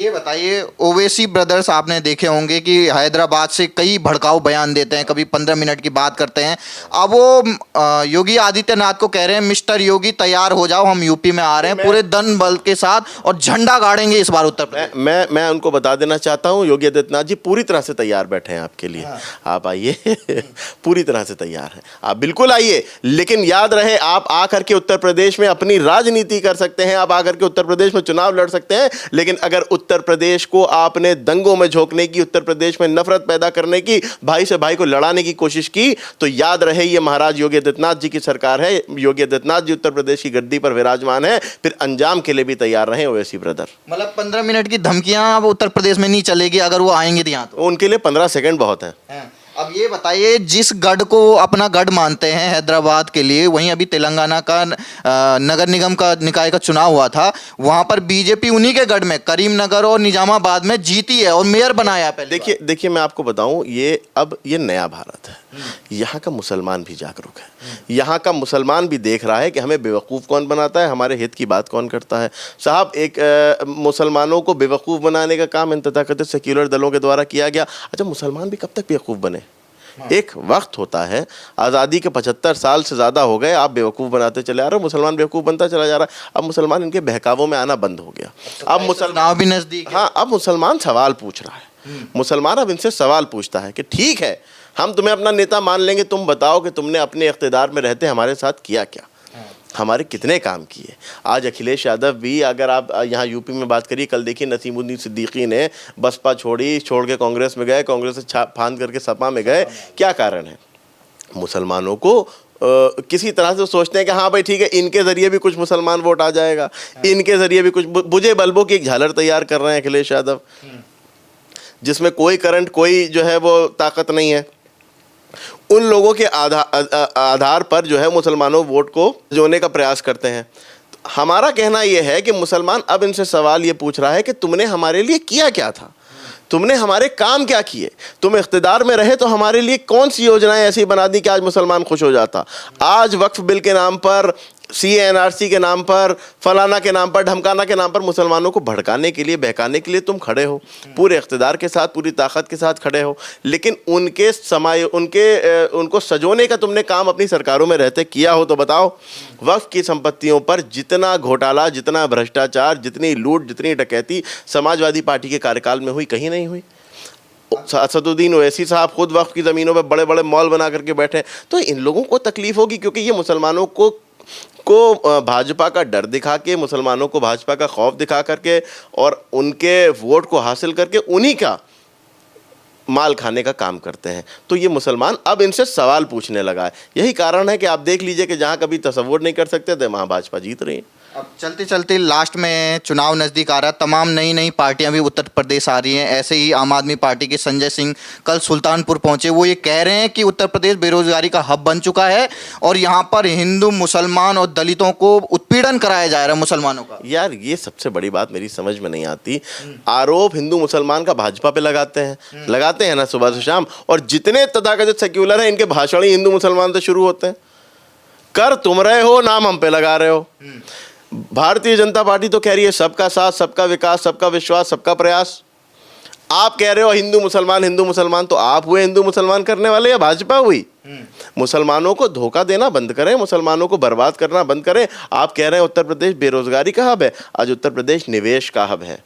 ये बताइए, ओवैसी ब्रदर्स आपने देखे होंगे कि हैदराबाद से कई भड़काऊ बयान देते हैं, कभी 15 मिनट की बात करते हैं। अब वो योगी आदित्यनाथ को कह रहे हैं, मिस्टर योगी तैयार हो जाओ, हम यूपी में आ रहे हैं पूरे दन बल के साथ और झंडा गाड़ेंगे इस बार उत्तर प्रदेश। मैं उनको बता देना चाहता हूँ, योगी आदित्यनाथ जी पूरी तरह से तैयार बैठे हैं आपके लिए। आप आइए पूरी तरह से तैयार हैं, आप बिल्कुल आइए। लेकिन याद रहे, आप आकर के उत्तर प्रदेश में अपनी राजनीति कर सकते हैं, आप आकर के उत्तर प्रदेश में चुनाव लड़ सकते हैं, लेकिन अगर उत्तर प्रदेश को आपने दंगों में झोंकने की, उत्तर प्रदेश में नफरत पैदा करने की, भाई से भाई को लड़ाने की कोशिश की, तो याद रहे ये महाराज योगी आदित्यनाथ जी की सरकार है। योगी आदित्यनाथ जी उत्तर प्रदेश की गद्दी पर विराजमान है, फिर अंजाम के लिए भी तैयार रहे ओवैसी ब्रदर। मतलब 15 मिनट की धमकियां अब उत्तर प्रदेश में नहीं चलेगी अगर वो आएंगे तो यहाँ तो उनके लिए 15 सेकंड बहुत है। अब ये बताइए, जिस गढ़ को अपना गढ़ मानते हैं हैदराबाद के लिए, वहीं अभी तेलंगाना का नगर निगम का निकाय का चुनाव हुआ था, वहां पर बीजेपी उन्हीं के गढ़ में करीमनगर और निजामाबाद में जीती है और मेयर बनाया है पहले। देखिए मैं आपको बताऊं, ये नया भारत है। यहाँ का मुसलमान भी जागरूक है, यहाँ का मुसलमान भी देख रहा है कि हमें बेवकूफ़ कौन बनाता है, हमारे हित की बात कौन करता है। साहब, एक मुसलमानों को बेवकूफ़ बनाने का काम इन तथाकथित सेक्युलर दलों के द्वारा किया गया। अच्छा, मुसलमान भी कब तक बेवकूफ़ बने? एक वक्त होता है, आज़ादी के 75 साल से ज़्यादा हो गए, आप बेवकूफ़ बनाते चले आ रहे हो, मुसलमान बेवकूफ़ बनता चला जा रहा है। अब मुसलमान इनके बहकावों में आना बंद हो गया। अब मुसलमान भी नज़दीक है। हाँ, अब मुसलमान सवाल पूछ रहा है। मुसलमान अब इनसे सवाल पूछता है कि ठीक है, हम तुम्हें अपना नेता मान लेंगे, तुम बताओ कि तुमने अपने इख्तिदार में रहते हमारे साथ किया क्या, हमारे कितने काम किए। आज अखिलेश यादव भी, अगर आप यहाँ यूपी में बात करिए, कल देखिए नसीमुद्दीन सिद्दीकी ने बसपा छोड़ के कांग्रेस में गए, कांग्रेस से फांद करके सपा में गए। क्या कारण है? मुसलमानों को किसी तरह से सोचते हैं कि हाँ भाई ठीक है, इनके ज़रिए भी कुछ मुसलमान वोट आ जाएगा, इनके ज़रिए भी कुछ बुझे बल्बों की एक झालर तैयार कर रहे हैं अखिलेश यादव, जिसमें कोई करंट, कोई जो है वो ताकत नहीं है। उन लोगों के आधार पर जो है मुसलमानों वोट को जोड़ने का प्रयास करते हैं। तो हमारा कहना यह है कि मुसलमान अब इनसे सवाल ये पूछ रहा है कि तुमने हमारे लिए किया क्या था, तुमने हमारे काम क्या किए, तुम इख्तिदार में रहे तो हमारे लिए कौन सी योजनाएं ऐसी बना दी कि आज मुसलमान खुश हो जाता। आज वक्फ बिल के नाम पर, CNRC के नाम पर, फलाना के नाम पर, ढमकाना के नाम पर मुसलमानों को भड़काने के लिए, बहकाने के लिए तुम खड़े हो, पूरे इख्तिदार के साथ, पूरी ताकत के साथ खड़े हो। लेकिन उनको सजोने का तुमने काम अपनी सरकारों में रहते किया हो तो बताओ। वक्फ की संपत्तियों पर जितना घोटाला, जितना भ्रष्टाचार, जितनी लूट, जितनी डकैती समाजवादी पार्टी के कार्यकाल में हुई, कहीं नहीं हुई। असदुद्दीन ओवैसी साहब खुद वक्फ की ज़मीनों पर बड़े बड़े मॉल बना करके बैठे। तो इन लोगों को तकलीफ होगी, क्योंकि ये मुसलमानों को भाजपा का डर दिखा के, मुसलमानों को भाजपा का खौफ दिखा करके और उनके वोट को हासिल करके उन्हीं का माल खाने का काम करते हैं। तो ये मुसलमान अब इनसे सवाल पूछने लगा है। यही कारण है कि आप देख लीजिए कि जहाँ कभी तसव्वुर नहीं कर सकते थे, वहाँ भाजपा जीत रही है। अब चलते चलते लास्ट में चुनाव नज़दीक आ रहा है, तमाम नई नई पार्टियां भी उत्तर प्रदेश आ रही हैं। ऐसे ही आम आदमी पार्टी के संजय सिंह कल सुल्तानपुर पहुंचे, वो ये कह रहे हैं कि उत्तर प्रदेश बेरोजगारी का हब बन चुका है और यहाँ पर हिंदू, मुसलमान और दलितों को उत्पीड़न कराया जा रहा है मुसलमानों का। यार, ये सबसे बड़ी बात मेरी समझ में नहीं आती। आरोप हिंदू मुसलमान का भाजपा पे लगाते हैं ना सुबह से शाम, और जितने तथाकथित सेक्युलर हैं इनके भाषण ही हिंदू मुसलमान से शुरू होते हैं। कर तुम रहे हो, नाम हम पे लगा रहे हो। भारतीय जनता पार्टी तो कह रही है सबका साथ, सबका विकास, सबका विश्वास, सबका प्रयास। आप कह रहे हो हिंदू मुसलमान, तो आप हुए हिंदू मुसलमान करने वाले या भाजपा हुई? मुसलमानों को धोखा देना बंद करें, मुसलमानों को बर्बाद करना बंद करें। आप कह रहे हैं उत्तर प्रदेश बेरोजगारी का हब है, आज उत्तर प्रदेश निवेश का हब है,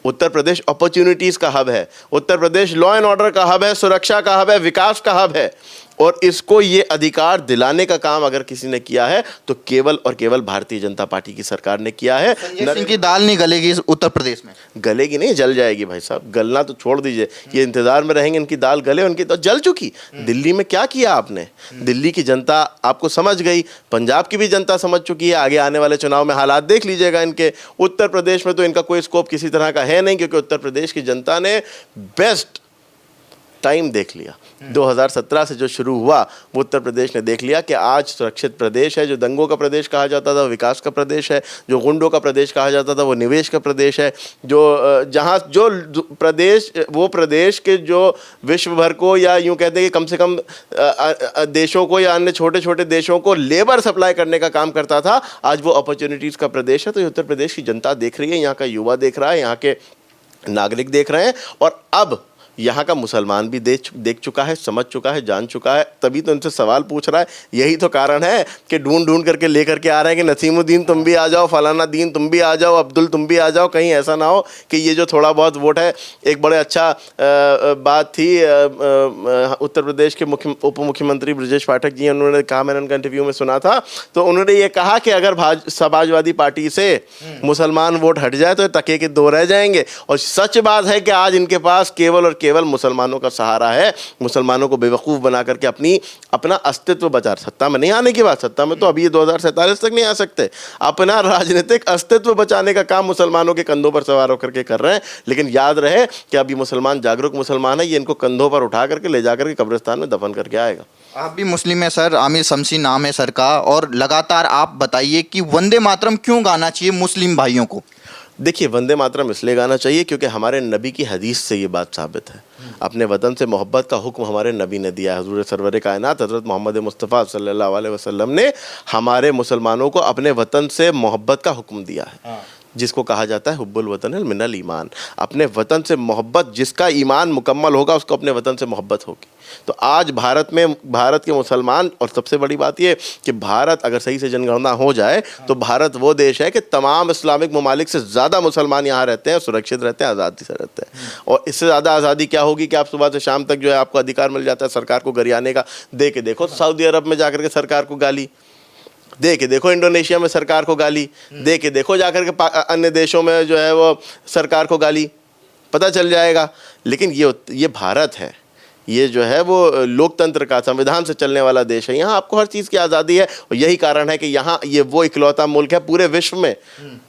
उत्तर प्रदेश अपॉर्चुनिटीज का हब है, Uttar Pradesh law and order का हब है, सुरक्षा का हब है, विकास का हब है। और इसको ये अधिकार दिलाने का काम अगर किसी ने किया है तो केवल और केवल भारतीय जनता पार्टी की सरकार ने किया है। संजय सिंह की दाल नहीं गलेगी इस उत्तर प्रदेश में? गलेगी नहीं, जल जाएगी भाई साहब। गलना तो छोड़ दीजिए, ये इंतजार में रहेंगे इनकी दाल गले, उनकी तो जल चुकी। दिल्ली में क्या किया आपने? दिल्ली की जनता आपको समझ गई, पंजाब की भी जनता समझ चुकी है। आगे आने वाले चुनाव में हालात देख लीजिएगा इनके। उत्तर प्रदेश में तो इनका कोई स्कोप किसी तरह का है नहीं, क्योंकि उत्तर प्रदेश की जनता ने बेस्ट टाइम देख लिया। 2017 से जो शुरू हुआ वो उत्तर प्रदेश ने देख लिया कि आज सुरक्षित प्रदेश है। जो दंगों का प्रदेश कहा जाता था वो विकास का प्रदेश है, जो गुंडों का प्रदेश कहा जाता था वो निवेश का प्रदेश है। जहाँ जो प्रदेश, वो प्रदेश के जो विश्व भर को, या यूँ कहते हैं कि कम से कम देशों को या अन्य छोटे छोटे देशों को लेबर सप्लाई करने का काम करता था, आज वो अपॉर्चुनिटीज़ का प्रदेश है। तो ये उत्तर प्रदेश की जनता देख रही है, यहाँ का युवा देख रहा है, यहाँ के नागरिक देख रहे हैं, और अब यहाँ का मुसलमान भी देख चुका है, समझ चुका है, जान चुका है, तभी तो उनसे सवाल पूछ रहा है। यही तो कारण है कि ढूंढ ढूंढ करके लेकर के आ रहे हैं कि नसीमुद्दीन तुम भी आ जाओ, फलाना दीन तुम भी आ जाओ, अब्दुल तुम भी आ जाओ। कहीं ऐसा ना हो कि ये जो थोड़ा बहुत वोट है, एक बड़े अच्छा बात थी उत्तर प्रदेश के उप मुख्यमंत्री ब्रजेश पाठक जी, उन्होंने कहा, मैंने उनका इंटरव्यू में सुना था, तो उन्होंने ये कहा कि अगर समाजवादी पार्टी से मुसलमान वोट हट जाए तो तके के दो रह जाएंगे। और सच बात है कि आज इनके पास केवल और केवल मुसलमानों का सहारा है, मुसलमानों को बेवकूफ़ बना करके अपना अस्तित्व बचा। सत्ता में नहीं आने की बात, सत्ता में तो अभी ये 2047 तक नहीं आ सकते। अपना राजनीतिक अस्तित्व बचाने का काम मुसलमानों के कंधों पर सवार होकर के कर रहे हैं। लेकिन याद रहे कि अभी मुसलमान जागरूक मुसलमान है, ये इनको कंधों पर उठा करके ले जाकर के कब्रिस्तान में दफन करके आएगा। आप भी मुस्लिम हैं सर, आमिर शमसी नाम है सर का, और लगातार आप बताइए कि वंदे मातरम क्यों गाना चाहिए मुस्लिम भाइयों को? देखिए, वंदे मातरम इसलिए गाना चाहिए क्योंकि हमारे नबी की हदीस से ये बात साबित है। अपने वतन से मोहब्बत का हुक्म हमारे नबी ने दिया है। हुज़ूर सरवर कायनात हज़रत मोहम्मद मुस्तफ़ा सल्लल्लाहु अलैहि वसल्लम ने हमारे मुसलमानों को अपने वतन से मोहब्बत का हुक्म दिया है, जिसको कहा जाता है हुब्बुल वतन मिनल ईमान। अपने वतन से मोहब्बत, जिसका ईमान मुकम्मल होगा उसको अपने वतन से मोहब्बत होगी। तो आज भारत के मुसलमान, और सबसे बड़ी बात ये कि भारत अगर सही से जनगणना हो जाए तो भारत वो देश है कि तमाम इस्लामिक ममालिक से ज़्यादा मुसलमान यहाँ रहते हैं, सुरक्षित रहते हैं, आज़ादी से रहते हैं। और इससे ज़्यादा आज़ादी क्या होगी कि आप सुबह से शाम तक जो है आपको अधिकार मिल जाता है सरकार को गरियाने का। दे के देखो सऊदी अरब में जाकर के सरकार को गाली, दे के देखो इंडोनेशिया में सरकार को गाली, दे के देखो जाकर के अन्य देशों में जो है वो सरकार को गाली, पता चल जाएगा। लेकिन ये भारत है, ये जो है वो लोकतंत्र का, संविधान से चलने वाला देश है। यहाँ आपको हर चीज़ की आज़ादी है, और यही कारण है कि यहाँ ये वो इकलौता मुल्क है पूरे विश्व में,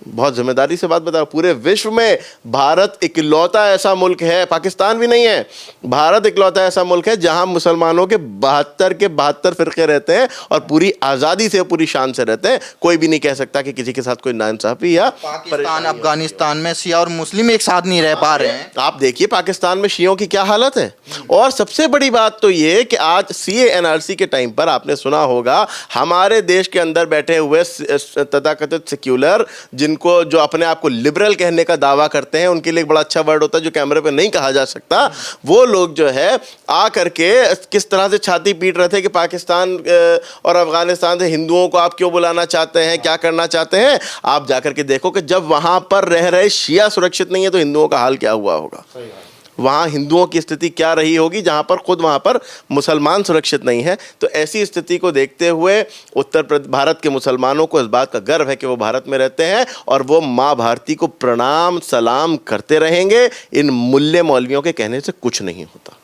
बहुत जिम्मेदारी से बात बता, पूरे विश्व में भारत इकलौता ऐसा मुल्क है, पाकिस्तान भी नहीं है, भारत इकलौता ऐसा मुल्क है जहाँ मुसलमानों के 72 फ़िरक़े रहते हैं और पूरी आज़ादी से, पूरी शान से रहते हैं। कोई भी नहीं कह सकता कि किसी के साथ कोई नाइंसाफ़ी या पाकिस्तान अफगानिस्तान में शिया और मुस्लिम एक साथ नहीं रह पा रहे हैं। आप देखिए पाकिस्तान में शियों की क्या हालत है। और सबसे बड़ी बात तो ये कि आज CA NRC के टाइम पर आपने सुना होगा, हमारे देश के अंदर बैठे हुए तथाकथित सेक्युलर, जिनको जो अपने आप को लिबरल कहने का दावा करते हैं, उनके लिए एक बड़ा अच्छा वर्ड होता है जो कैमरे पे नहीं कहा जा सकता, वो लोग जो है आ करके किस तरह से छाती पीट रहे थे कि पाकिस्तान और अफगानिस्तान से हिंदुओं को आप क्यों बुलाना चाहते हैं, क्या करना चाहते हैं। आप जाकर के देखो कि जब वहाँ पर रह रहे शिया सुरक्षित नहीं है तो हिंदुओं का हाल क्या हुआ होगा, वहाँ हिंदुओं की स्थिति क्या रही होगी जहाँ पर खुद वहाँ पर मुसलमान सुरक्षित नहीं है। तो ऐसी स्थिति को देखते हुए भारत के मुसलमानों को इस बात का गर्व है कि वो भारत में रहते हैं, और वो माँ भारती को प्रणाम सलाम करते रहेंगे। इन मुल्ले मौलवियों के कहने से कुछ नहीं होता।